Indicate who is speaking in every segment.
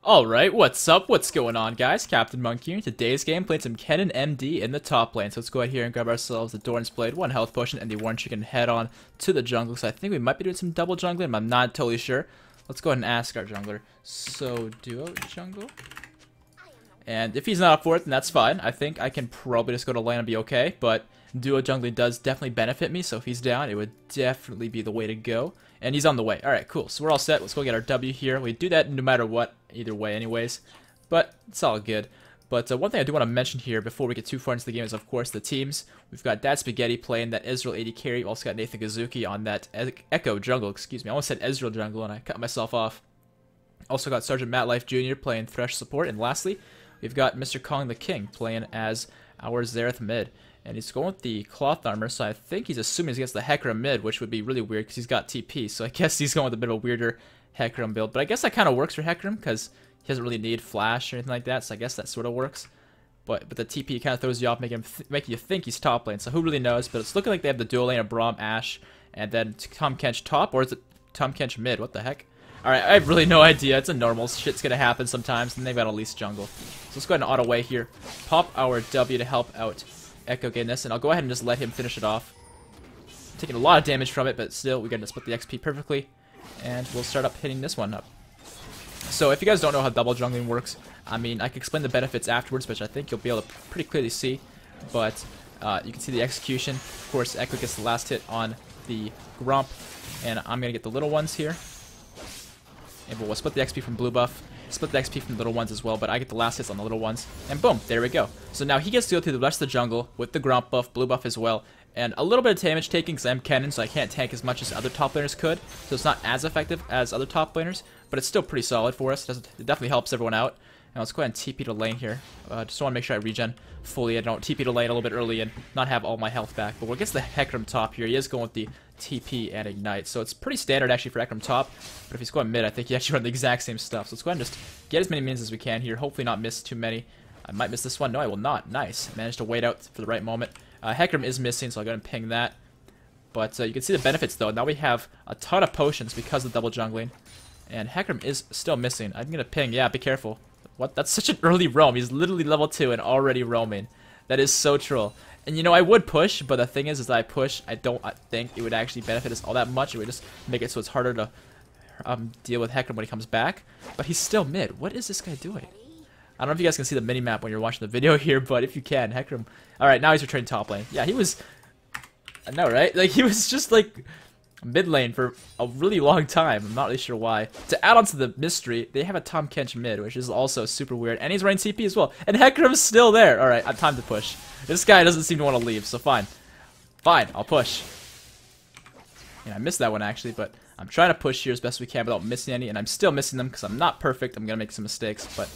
Speaker 1: Alright, what's up? What's going on, guys? CaptainMonk here. Today's game, playing some Kennen MD in the top lane. So let's go ahead here and grab ourselves the Doran's Blade, 1 health potion, and the Warren Chicken head on to the jungle. So I think we might be doing some double jungling, but I'm not totally sure. Let's go ahead and ask our jungler. So, duo jungle? And if he's not up for it, then that's fine. I think I can probably just go to lane and be okay, but duo jungling does definitely benefit me, so if he's down, it would definitely be the way to go. And he's on the way. Alright, cool. So we're all set. Let's go get our W here. We do that no matter what, either way anyways. But it's all good. But one thing I do want to mention here before we get too far into the game is, of course, the teams. We've got Dad Spaghetti playing that Ezreal AD carry. We've also got Nathan Kazuki on that Echo jungle. Excuse me. I almost said Ezreal jungle and I cut myself off. Also got Sergeant Matt Life Jr. playing Thresh support. And lastly, we've got Mr. Kong the King playing as our Xerath mid. And he's going with the cloth armor, so I think he's assuming he's against the Hecarim mid, which would be really weird because he's got TP. So I guess he's going with a bit of a weirder Hecarim build. But I guess that kind of works for Hecarim because he doesn't really need flash or anything like that. So I guess that sort of works. But the TP kind of throws you off, making you think he's top lane. So who really knows? But it's looking like they have the dual lane of Braum, Ashe, and then Tahm Kench top, or is it Tahm Kench mid? What the heck? Alright, I have really no idea. It's a normal. Shit's gonna happen sometimes, and they've got a least jungle. So let's go ahead and auto away here. Pop our W to help out Echo gain this, and I'll go ahead and just let him finish it off. Taking a lot of damage from it, but still, we're gonna split the XP perfectly, and we'll start up hitting this one up. So if you guys don't know how double jungling works, I mean, I can explain the benefits afterwards, which I think you'll be able to pretty clearly see, but you can see the execution. Of course, Echo gets the last hit on the Gromp, and I'm gonna get the little ones here. And we'll split the XP from blue buff, split the XP from the little ones as well, but I get the last hits on the little ones, and boom, there we go. So now he gets to go through the rest of the jungle with the Gromp buff, blue buff as well, and a little bit of damage taking because I'm Kennen, so I can't tank as much as other top laners could, so it's not as effective as other top laners, but it's still pretty solid for us. It definitely helps everyone out. Now let's go ahead and TP to lane here. Just want to make sure I regen fully. I don't TP to lane a little bit early and not have all my health back. But we'll get the Hecarim top here. He is going with the TP and Ignite. So it's pretty standard actually for Hecarim top. But if he's going mid, I think he actually run the exact same stuff. So let's go ahead and just get as many minions as we can here. Hopefully not miss too many. I might miss this one. No, I will not. Nice. Managed to wait out for the right moment. Hecarim is missing, so I'll go ahead and ping that. But you can see the benefits though. Now we have a ton of potions because of double jungling. And Hecarim is still missing. I'm going to ping. Yeah, be careful. What? That's such an early roam. He's literally level 2 and already roaming. That is so troll. And you know, I would push, but the thing is I push, I don't think it would actually benefit us all that much. It would just make it so it's harder to deal with Hecarim when he comes back. But he's still mid. What is this guy doing? I don't know if you guys can see the mini-map when you're watching the video here, but if you can, Hecarim... Alright, now he's returning top lane. Yeah, he was... I know, right? Like, he was just, like... mid lane for a really long time. I'm not really sure why. To add on to the mystery, they have a Tahm Kench mid, which is also super weird. And he's running TP as well. And Hecarim's still there. Alright, time to push. This guy doesn't seem to want to leave, so fine. Fine, I'll push. Yeah, I missed that one actually, but I'm trying to push here as best we can without missing any. And I'm still missing them because I'm not perfect. I'm going to make some mistakes, but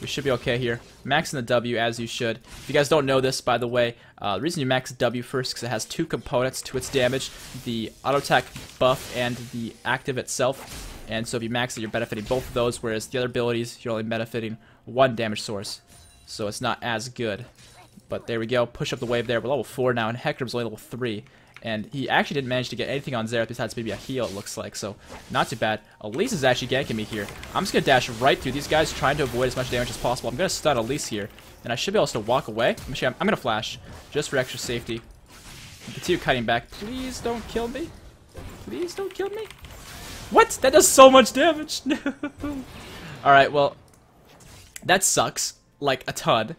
Speaker 1: we should be okay here. Maxing the W as you should. If you guys don't know this, by the way, the reason you max W first is because it has two components to its damage. The auto attack buff and the active itself. And so if you max it, you're benefiting both of those, whereas the other abilities, you're only benefiting one damage source. So it's not as good. But there we go. Push up the wave there. We're level 4 now, and Hecarim's only level 3. And he actually didn't manage to get anything on Xerath besides maybe a heal, it looks like. So, not too bad. Elise is actually ganking me here. I'm just going to dash right through these guys, trying to avoid as much damage as possible. I'm going to stun Elise here, and I should be able to walk away. Actually, I'm going to flash, just for extra safety. Continue kiting back. Please don't kill me. Please don't kill me. What? That does so much damage. No. Alright, well, that sucks. Like, a ton.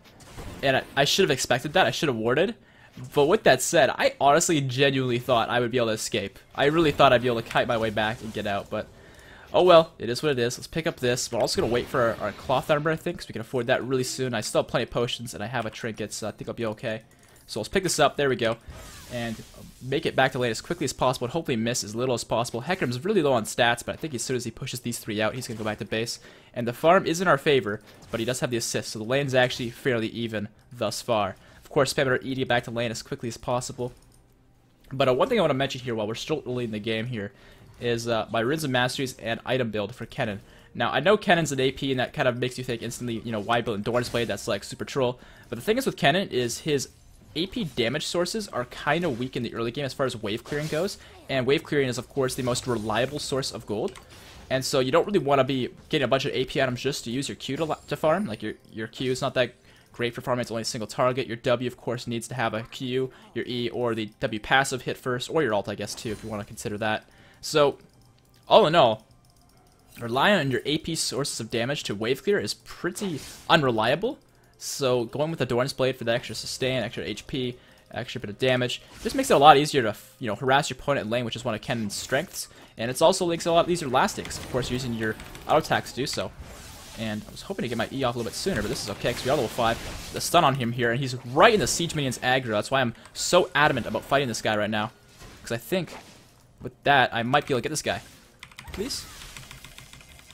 Speaker 1: And I should have expected that. I should have warded. But with that said, I honestly genuinely thought I would be able to escape. I really thought I'd be able to kite my way back and get out, but oh well, it is what it is. Let's pick up this. We're also going to wait for our cloth armor, I think, because we can afford that really soon. I still have plenty of potions, and I have a trinket, so I think I'll be okay. So let's pick this up. There we go. And make it back to lane as quickly as possible, and hopefully miss as little as possible. Hecarim's really low on stats, but I think as soon as he pushes these 3 out, he's going to go back to base. And the farm is in our favor, but he does have the assist, so the lane's actually fairly even thus far. Of course, spam our E to get back to lane as quickly as possible. But one thing I want to mention here while we're still early in the game here is my Runes of Masteries and item build for Kennen. Now, I know Kennen's an AP, and that kind of makes you think instantly, you know, why build in Doran's Blade? That's like super troll. But the thing is with Kennen is his AP damage sources are kind of weak in the early game as far as wave clearing goes. And wave clearing is, of course, the most reliable source of gold. And so you don't really want to be getting a bunch of AP items just to use your Q to farm. Like your Q is not that great for farming, it's only a single target. Your W, of course, needs to have a Q, your E, or the W passive hit first, or your ult, I guess, too, if you want to consider that. So, all in all, relying on your AP sources of damage to wave clear is pretty unreliable. So going with the Doran's Blade for the extra sustain, extra HP, extra bit of damage, just makes it a lot easier to, you know, harass your opponent in lane, which is one of Kennen's strengths. And it's also makes it a lot easier lastics, of course, using your auto attacks to do so. And I was hoping to get my E off a little bit sooner, but this is okay, because we are level 5. The stun on him here, and he's right in the Siege Minion's aggro. That's why I'm so adamant about fighting this guy right now. Because I think with that, I might be able to get this guy. Please?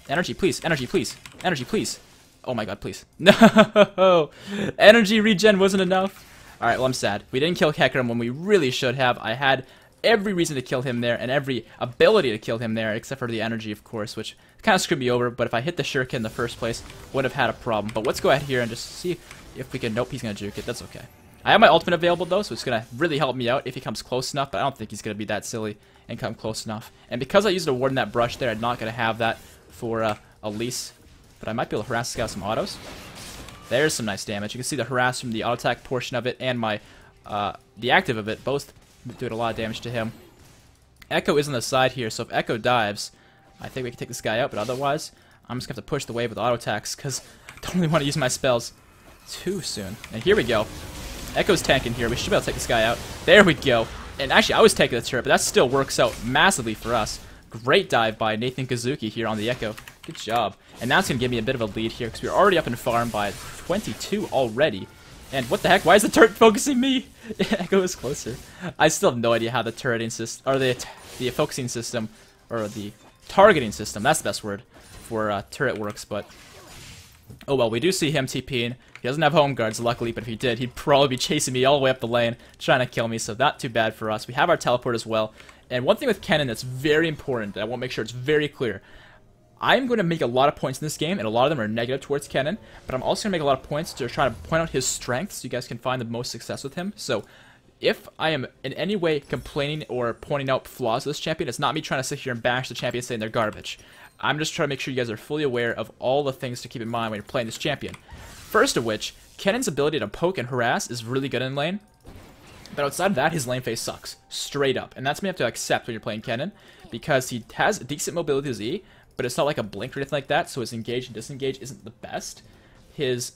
Speaker 1: Energy, please. Energy, please. Energy, please. Oh my god, please. No! Energy regen wasn't enough. Alright, well, I'm sad. We didn't kill Kennen when we really should have. I had every reason to kill him there, and every ability to kill him there, except for the energy, of course, which kind of screwed me over. But if I hit the shuriken in the first place, wouldn't have had a problem. But let's go ahead here and just see if we can... Nope, he's going to juke it. That's okay. I have my ultimate available, though, so it's going to really help me out if he comes close enough, but I don't think he's going to be that silly and come close enough. And because I used a ward in that brush there, I'm not going to have that for Elise, but I might be able to harass this guy with some autos. There's some nice damage. You can see the harass from the auto attack portion of it and my the active of it, both doing a lot of damage to him. Echo is on the side here, so if Echo dives, I think we can take this guy out, but otherwise, I'm just going to have to push the wave with auto attacks, because I don't really want to use my spells too soon. And here we go. Echo's tanking here. We should be able to take this guy out. There we go. And actually, I was taking the turret, but that still works out massively for us. Great dive by Nathan Kazuki here on the Echo. Good job. And now it's going to give me a bit of a lead here, because we're already up in farm by 22 already. And what the heck? Why is the turret focusing me? Echo is closer. I still have no idea how the turreting system, or the focusing system, or the targeting system, that's the best word, for turret works, but... Oh well, we do see him TPing. He doesn't have home guards, luckily, but if he did, he'd probably be chasing me all the way up the lane, trying to kill me, so not too bad for us. We have our teleport as well. And one thing with Kennen that's very important, that I want to make sure it's very clear, I'm going to make a lot of points in this game, and a lot of them are negative towards Kennen, but I'm also going to make a lot of points to try to point out his strengths so you guys can find the most success with him. So, if I am in any way complaining or pointing out flaws of this champion, it's not me trying to sit here and bash the champion saying they're garbage. I'm just trying to make sure you guys are fully aware of all the things to keep in mind when you're playing this champion. First of which, Kennen's ability to poke and harass is really good in lane. But outside of that, his lane phase sucks. Straight up. And that's what you have to accept when you're playing Kennen, because he has decent mobility with his E, but it's not like a blink or anything like that, so his engage and disengage isn't the best. His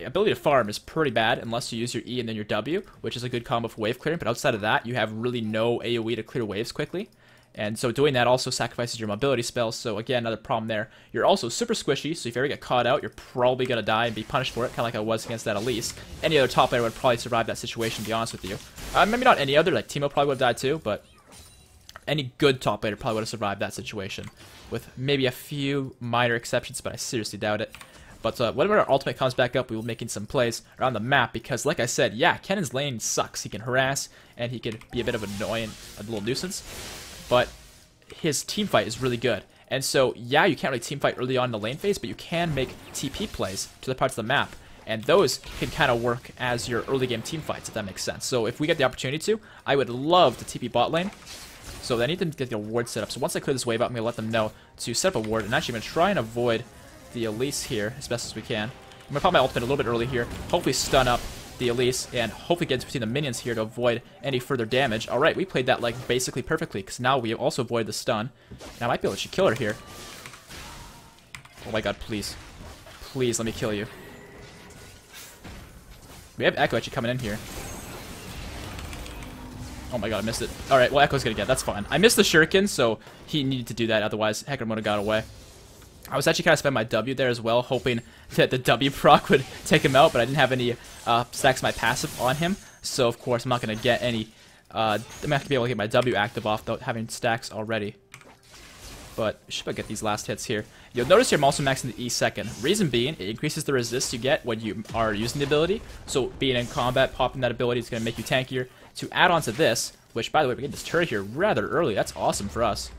Speaker 1: ability to farm is pretty bad unless you use your E and then your W, which is a good combo for wave clearing, but outside of that, you have really no AoE to clear waves quickly. And so doing that also sacrifices your mobility spells, so again, another problem there. You're also super squishy, so if you ever get caught out, you're probably going to die and be punished for it, kind of like I was against that Elise. Any other top player would probably survive that situation, to be honest with you. Maybe not any other, like Teemo probably would have died too, but any good top laner probably would have survived that situation, with maybe a few minor exceptions, but I seriously doubt it. But whenever our ultimate comes back up, we will be making some plays around the map, because like I said, yeah, Kennen's lane sucks. He can harass, and he can be a bit of an annoying, a little nuisance, but his team fight is really good. And so, yeah, you can't really team fight early on in the lane phase, but you can make TP plays to the parts of the map, and those can kind of work as your early game team fights, if that makes sense. So if we get the opportunity to, I would love to TP bot lane. So I need to get the ward set up. So once I clear this wave out, I'm going to let them know to set up a ward. And actually, I'm going to try and avoid the Elise here as best as we can. I'm going to pop my ultimate a little bit early here. Hopefully stun up the Elise and hopefully get between the minions here to avoid any further damage. Alright, we played that like basically perfectly, because now we also avoid the stun. And I might be able to kill her here. Oh my god, please. Please let me kill you. We have Echo actually coming in here. Oh my god, I missed it. Alright, well, Echo's gonna get it. That's fine. I missed the shuriken, so he needed to do that. Otherwise, Hecarim would have got away. I was actually kind of spending my W there as well, hoping that the W proc would take him out, but I didn't have any stacks of my passive on him. So, of course, I'm not going to get any... I'm not going to be able to get my W active off without having stacks already. But I should be able to get these last hits here. You'll notice here I'm also maxing the E second. Reason being, it increases the resist you get when you are using the ability. So, being in combat, popping that ability is going to make you tankier. To add on to this, which, by the way, we get this turret here rather early. That's awesome for us.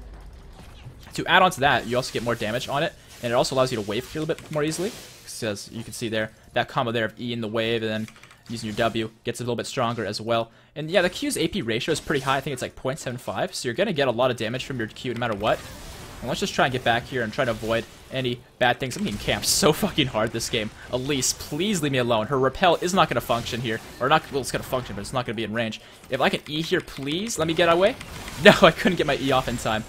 Speaker 1: To add on to that, you also get more damage on it, and it also allows you to wave clear a little bit more easily. Because you can see there, that combo there of E in the wave, and then using your W gets a little bit stronger as well. And yeah, the Q's AP ratio is pretty high. I think it's like 0.75, so you're going to get a lot of damage from your Q no matter what. And let's just try and get back here and try to avoid any bad things. I'm getting camped so fucking hard this game. Elise, please leave me alone. Her repel is not going to function here. Or not, well, it's going to function, but it's not going to be in range. If I can E here, please let me get away. No, I couldn't get my E off in time.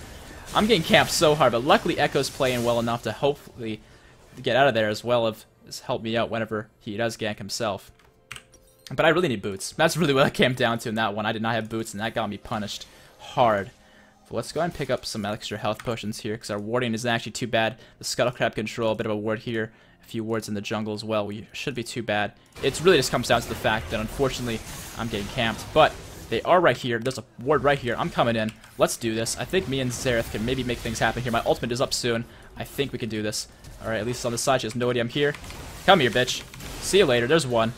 Speaker 1: I'm getting camped so hard, but luckily Echo's playing well enough to hopefully get out of there as well as help me out whenever he does gank himself. But I really need boots. That's really what I came down to in that one. I did not have boots, and that got me punished hard. But let's go ahead and pick up some extra health potions here, because our warding isn't actually too bad. The Scuttle Crab control, a bit of a ward here, a few wards in the jungle as well. We should be too bad. It really just comes down to the fact that, unfortunately, I'm getting camped. But they are right here. There's a ward right here. I'm coming in. Let's do this. I think me and Xerath can maybe make things happen here. My ultimate is up soon. I think we can do this. Alright, at least on the side. She has no idea I'm here. Come here, bitch. See you later. There's one.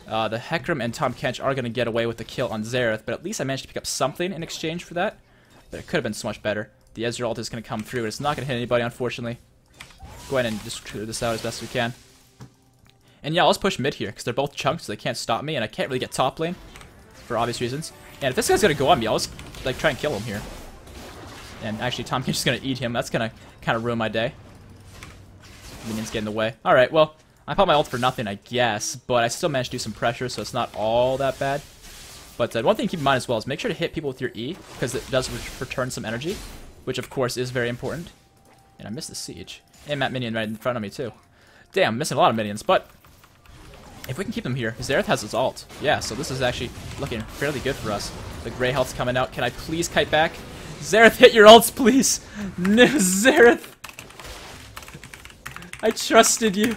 Speaker 1: The Hecarim and Tahm Kench are going to get away with the kill on Xerath, but at least I managed to pick up something in exchange for that. But it could have been so much better. The Ezreal ult is going to come through, and it's not going to hit anybody, unfortunately. Go ahead and just clear this out as best we can. And yeah, let's push mid here, because they're both chunks, so they can't stop me, and I can't really get top lane, for obvious reasons. And if this guy's going to go on me, I'll just like try and kill him here. And actually, Tahm Kench is going to eat him. That's going to kind of ruin my day. Minions get in the way. Alright, well, I popped my ult for nothing, I guess, but I still managed to do some pressure, so it's not all that bad. But one thing to keep in mind as well is make sure to hit people with your E, because it does return some energy, which of course is very important. And I missed the siege. And that minion right in front of me too. Damn, missing a lot of minions, but if we can keep them here, Xerath has his ult. Yeah, so this is actually looking fairly good for us. The gray health's coming out. Can I please kite back? Xerath, hit your ults, please! No, Xerath! I trusted you.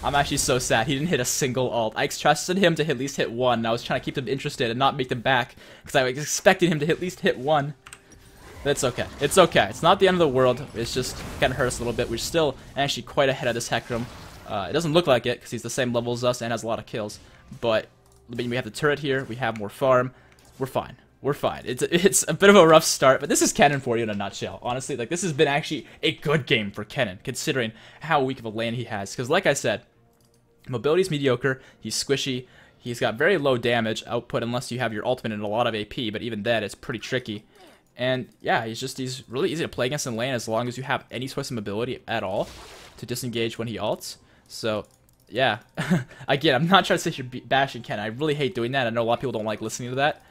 Speaker 1: I'm actually so sad he didn't hit a single ult. I trusted him to at least hit one, and I was trying to keep them interested and not make them back, because I was expecting him to at least hit one. That's okay. It's okay. It's not the end of the world. It's just kind of hurt us a little bit. We're still actually quite ahead of this Hecarim. It doesn't look like it, because he's the same level as us and has a lot of kills. But we have the turret here. We have more farm. We're fine. We're fine. It's a bit of a rough start, but this is Kennen for you in a nutshell. Honestly, like, this has been actually a good game for Kennen, considering how weak of a lane he has. Because like I said, mobility's mediocre, he's squishy, he's got very low damage output unless you have your ultimate and a lot of AP, but even then, it's pretty tricky. And yeah, he's really easy to play against in lane as long as you have any sort of mobility at all to disengage when he ults. So yeah, again, I'm not trying to say you're bashing Kennen. I really hate doing that. I know a lot of people don't like listening to that.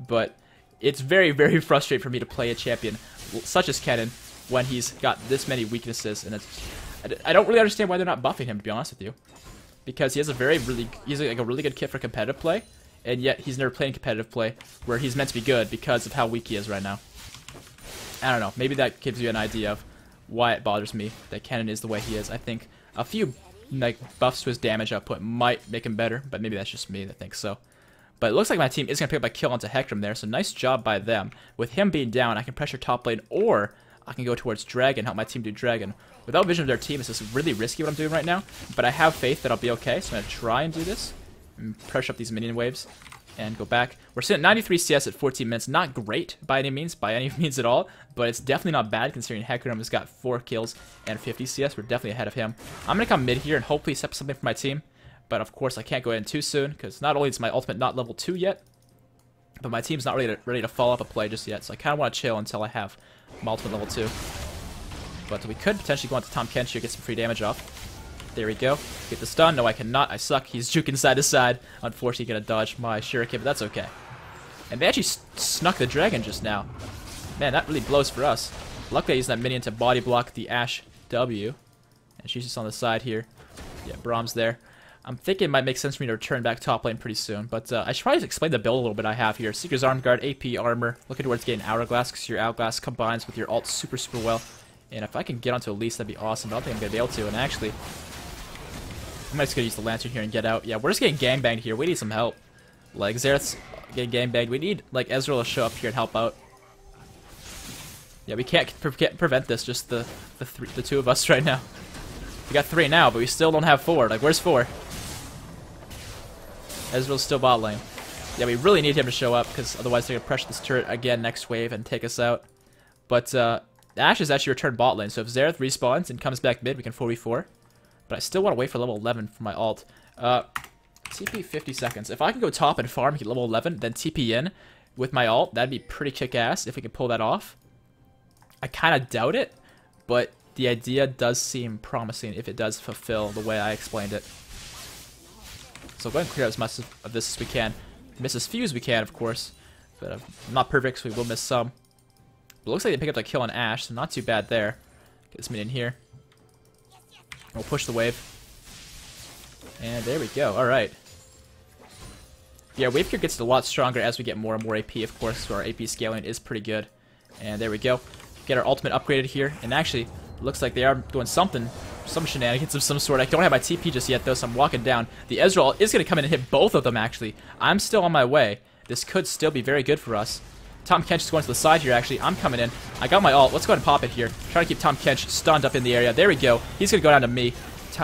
Speaker 1: But it's very, very frustrating for me to play a champion such as Kennen when he's got this many weaknesses, and I don't really understand why they're not buffing him, to be honest with you, because he has he's like a really good kit for competitive play, and yet he's never playing competitive play where he's meant to be good because of how weak he is right now. I don't know. Maybe that gives you an idea of why it bothers me that Kennen is the way he is. I think a few like buffs to his damage output might make him better, but maybe that's just me that thinks so. But it looks like my team is going to pick up a kill onto Hecarim there, so nice job by them. With him being down, I can pressure top lane, or I can go towards Dragon, help my team do Dragon. Without vision of their team, it's just really risky what I'm doing right now, but I have faith that I'll be okay, so I'm going to try and do this. And pressure up these minion waves, and go back. We're sitting at 93 CS at 14 minutes. Not great by any means at all, but it's definitely not bad considering Hecarim has got 4 kills and 50 CS. We're definitely ahead of him. I'm going to come mid here and hopefully set up something for my team. But of course, I can't go in too soon, because not only is my ultimate not level 2 yet, but my team's not ready to follow up a play just yet, so I kind of want to chill until I have my ultimate level 2. But we could potentially go onto Tahm Kench here, get some free damage off. There we go. Get the stun. No, I cannot. I suck. He's juking side to side. Unfortunately, gonna dodge my shuriken, but that's okay. And they actually snuck the dragon just now. Man, that really blows for us. Luckily, I used that minion to body block the Ashe W. And she's just on the side here. Yeah, Brahm's there. I'm thinking it might make sense for me to return back top lane pretty soon, but I should probably explain the build a little bit I have here. Seeker's Arm Guard, AP Armor, looking towards getting Hourglass, because your Hourglass combines with your ult super well. And if I can get onto Elise, that'd be awesome, but I don't think I'm going to be able to, and actually, I'm just going to use the Lantern here and get out. Yeah, we're just getting gangbanged here. We need some help. Like, Xerath's getting gangbanged. We need, like, Ezreal to show up here and help out. Yeah, we can't prevent this, just the two of us right now. We got 3 now, but we still don't have 4. Like, where's 4? Ezreal's still bot lane. Yeah, we really need him to show up, because otherwise they're going to pressure this turret again next wave and take us out. But Ashe is actually returned bot lane, so if Xerath respawns and comes back mid, we can 4v4. But I still want to wait for level 11 for my ult. TP 50 seconds. If I can go top and farm, get level 11, then TP in with my ult, that'd be pretty kick-ass if we could pull that off. I kind of doubt it, but the idea does seem promising if it does fulfill the way I explained it. So go ahead and clear out as much of this as we can. Miss as few as we can, of course, but not perfect, so we will miss some. But it looks like they pick up the kill on Ash, so not too bad there. Get this minion here. We'll push the wave. And there we go. Alright. Yeah, wave cure gets a lot stronger as we get more and more AP, of course, so our AP scaling is pretty good. And there we go. Get our ultimate upgraded here. And actually, looks like they are doing something. Some shenanigans of some sort. I don't have my TP just yet, though, so I'm walking down. The Ezreal is going to come in and hit both of them, actually. I'm still on my way. This could still be very good for us. Tom Kench is going to the side here, actually. I'm coming in. I got my ult. Let's go ahead and pop it here. Trying to keep Tom Kench stunned up in the area. There we go. He's going to go down to me.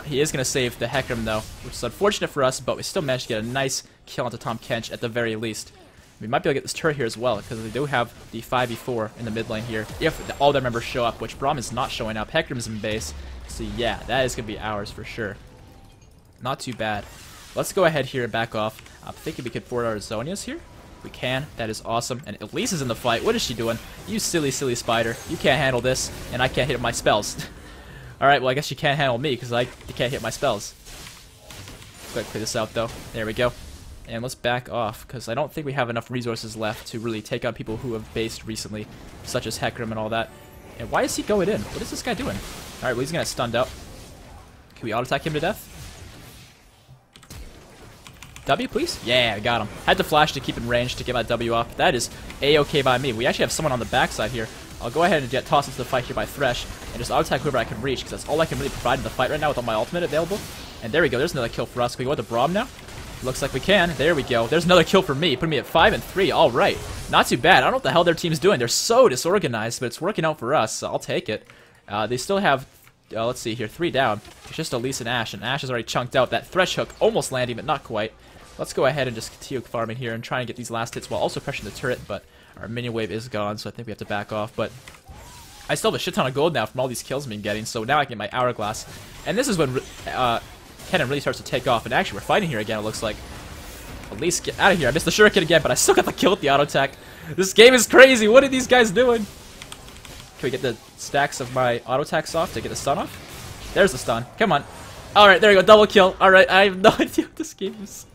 Speaker 1: He is going to save the Hecarim, though, which is unfortunate for us, but we still managed to get a nice kill onto Tom Kench at the very least. We might be able to get this turret here as well, because they do have the 5v4 in the mid lane here, if all their members show up, which Braum is not showing up. Hecarim's in base, so yeah, that is going to be ours for sure. Not too bad. Let's go ahead here and back off. I'm thinking we could forward our Zonias here. We can. That is awesome. And Elise is in the fight. What is she doing? You silly, silly spider. You can't handle this, and I can't hit my spells. Alright, well, I guess she can't handle me, because I can't hit my spells. Go ahead and clear this out, though. There we go. And let's back off, because I don't think we have enough resources left to really take on people who have based recently, such as Hecarim and all that. And why is he going in? What is this guy doing? Alright, well, he's going to get stunned out. Can we auto-attack him to death? W, please? Yeah, I got him. Had to flash to keep in range to get my W off. That is A-okay by me. We actually have someone on the backside here. I'll go ahead and get tossed into the fight here by Thresh, and just auto-attack whoever I can reach, because that's all I can really provide in the fight right now with all my ultimate available. And there we go. There's another kill for us. Can we go with the Braum now? Looks like we can. There we go. There's another kill for me. Putting me at 5 and 3. All right. Not too bad. I don't know what the hell their team's doing. They're so disorganized, but it's working out for us, so I'll take it. They still have, let's see here, 3 down. It's just Elise and Ash is already chunked out. That Thresh hook almost landing, but not quite. Let's go ahead and just continue farming here and try and get these last hits while also pressuring the turret, but our minion wave is gone, so I think we have to back off. But I still have a shit ton of gold now from all these kills I've been getting, so now I can get my hourglass. And this is when Kennen really starts to take off, and actually we're fighting here again, it looks like. At least get out of here. I missed the shuriken again, but I still got the kill with the auto attack. This game is crazy. What are these guys doing? Can we get the stacks of my auto attacks off to get the stun off? There's the stun. Come on. Alright, there we go. Double kill. Alright, I have no idea what this game is.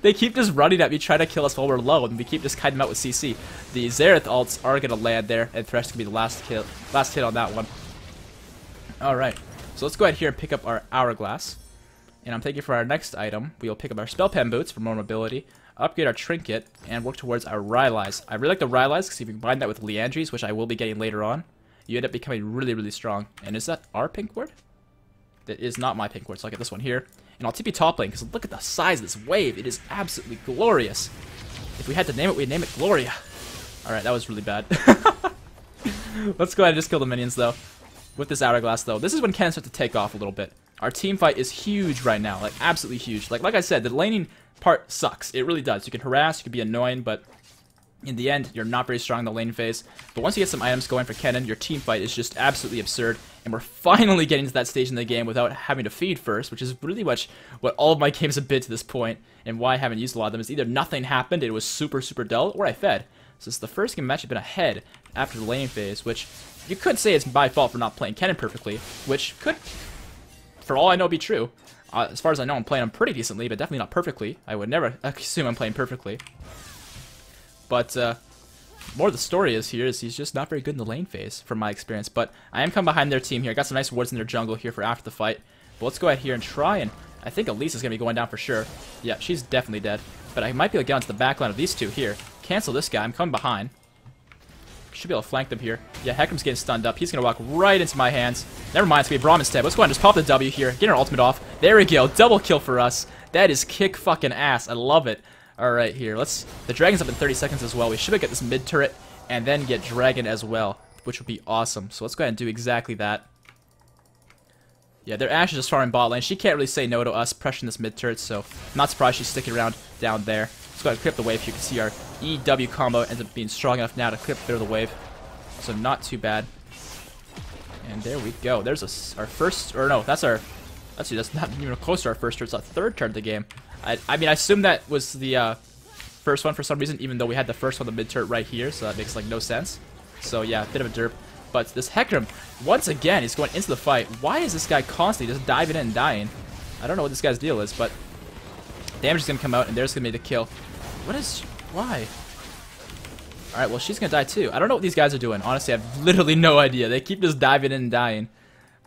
Speaker 1: They keep just running at me, trying to kill us while we're low, and we keep just kiting them out with CC. The Xerath ults are going to land there, and Thresh can be the last hit on that one. Alright, so let's go ahead here and pick up our hourglass. And I'm thinking for our next item, we'll pick up our Spell Pen Boots for more mobility, upgrade our Trinket, and work towards our Rylai's. I really like the Rylai's because if you combine that with Liandry's, which I will be getting later on, you end up becoming really, really strong. And is that our pink ward? That is not my pink ward, so I'll get this one here. And I'll TP top lane, because look at the size of this wave. It is absolutely glorious. If we had to name it, we'd name it Gloria. Alright, that was really bad. Let's go ahead and just kill the minions, though. With this hourglass, though. This is when Kennen starts to take off a little bit. Our team fight is huge right now. Like, absolutely huge. Like I said, the laning part sucks. It really does. You can harass, you can be annoying, but in the end, you're not very strong in the lane phase. But once you get some items going for Kennen, your team fight is just absolutely absurd. And we're finally getting to that stage in the game without having to feed first, which is really much what all of my games have been to this point, and why I haven't used a lot of them. Is either nothing happened, it was super, super dull, or I fed. So it's the first game I've actually been ahead after the lane phase, which you could say it's my fault for not playing Kennen perfectly, which could, for all I know, be true. As far as I know, I'm playing him pretty decently, but definitely not perfectly. I would never assume I'm playing perfectly. But, more of the story is here is he's just not very good in the lane phase, from my experience. But I am coming behind their team here. I got some nice wards in their jungle here for after the fight. But let's go ahead here and try, and I think Elise is going to be going down for sure. Yeah, she's definitely dead. But I might be able to get onto the back line of these two here. Cancel this guy. I'm coming behind. Should be able to flank them here. Yeah, Hecarim's getting stunned up. He's going to walk right into my hands. Never mind, it's going to be Braum instead. Let's go ahead and just pop the W here. Get our ultimate off. There we go. Double kill for us. That is kick fucking ass. I love it. Alright, here. The Dragon's up in 30 seconds as well. We should get this mid turret and then get Dragon as well, which would be awesome. So let's go ahead and do exactly that. Yeah, their Ashe is just far in bot lane. She can't really say no to us pressuring this mid turret, so I'm not surprised she's sticking around down there. Let's go ahead and clear up the wave. You can see our EW combo ends up being strong enough now to clear up the wave. So not too bad. And there we go. There's our first, or no, that's not even close to our first turn. It's our third turn of the game. I mean, I assume that was the first one for some reason, even though we had the first one, the mid turret right here, so that makes like no sense. So yeah, a bit of a derp. But this Hecarim, once again, is going into the fight. Why is this guy constantly just diving in and dying? I don't know what this guy's deal is, but damage is going to come out, and there's going to be the kill. What is... Why? Alright, well, she's going to die too. I don't know what these guys are doing. Honestly, I have literally no idea. They keep just diving in and dying.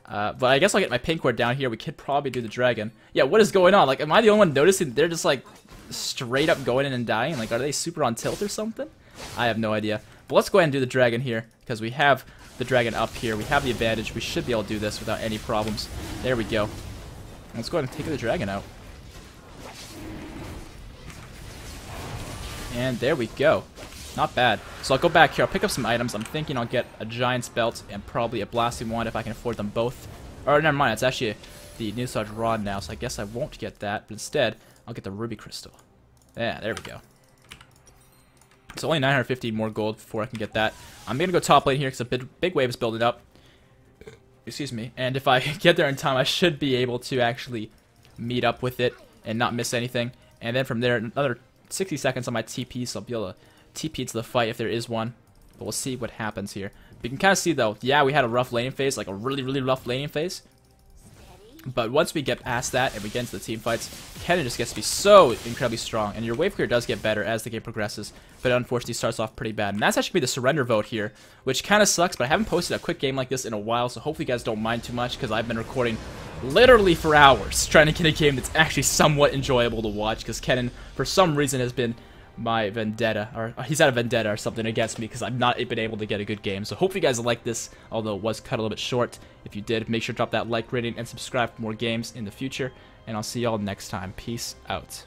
Speaker 1: But I guess I'll get my pink ward down here. We could probably do the dragon. Yeah, what is going on? Like, am I the only one noticing they're just, like, straight up going in and dying? Like, are they super on tilt or something? I have no idea. But let's go ahead and do the dragon here, because we have the dragon up here. We have the advantage. We should be able to do this without any problems. There we go. Let's go ahead and take the dragon out. And there we go. Not bad. So I'll go back here. I'll pick up some items. I'm thinking I'll get a giant's belt and probably a blasting wand if I can afford them both. Or never mind. It's actually the new Sarge rod now, so I guess I won't get that. But instead, I'll get the ruby crystal. Yeah, there we go. It's only 950 more gold before I can get that. I'm gonna go top lane here because a big wave is building up. Excuse me. And if I get there in time, I should be able to actually meet up with it and not miss anything. And then from there, another 60 seconds on my TP, so I'll be able to TP to the fight if there is one. But we'll see what happens here. But you can kind of see, though, yeah, we had a rough laning phase, like a really, really rough laning phase. But once we get past that and we get into the team fights, Kennen just gets to be so incredibly strong. And your wave clear does get better as the game progresses, but it unfortunately starts off pretty bad. And that's actually the surrender vote here, which kind of sucks, but I haven't posted a quick game like this in a while, so hopefully you guys don't mind too much, because I've been recording literally for hours trying to get a game that's actually somewhat enjoyable to watch, because Kennen, for some reason, has been my vendetta, or he's had a vendetta or something against me because I've not been able to get a good game. So hopefully you guys like this, although it was cut a little bit short. If you did, make sure to drop that like rating and subscribe for more games in the future, and I'll see y'all next time. Peace out.